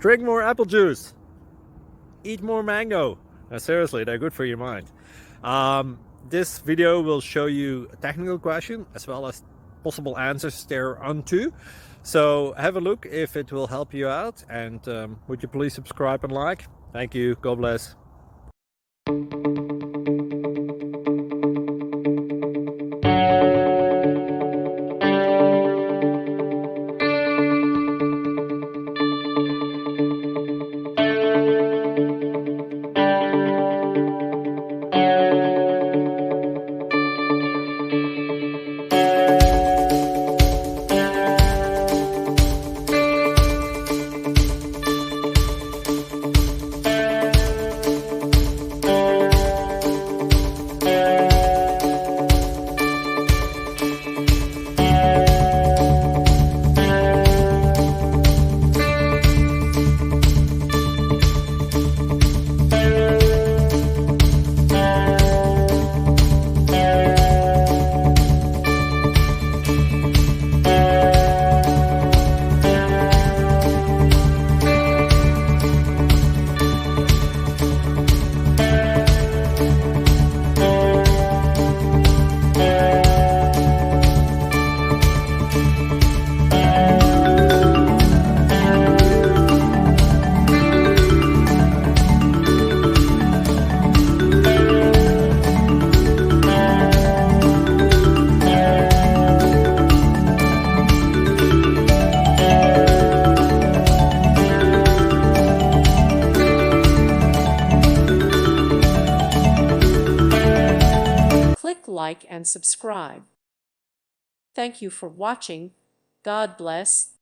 Drink more apple juice. Eat more mango. Seriously, they're good for your mind. This video will show you a technical question as well as possible answers thereunto. So have a look if it will help you out, and would you please subscribe and like? Thank you. God bless. Click like and subscribe. Thank you for watching. God bless.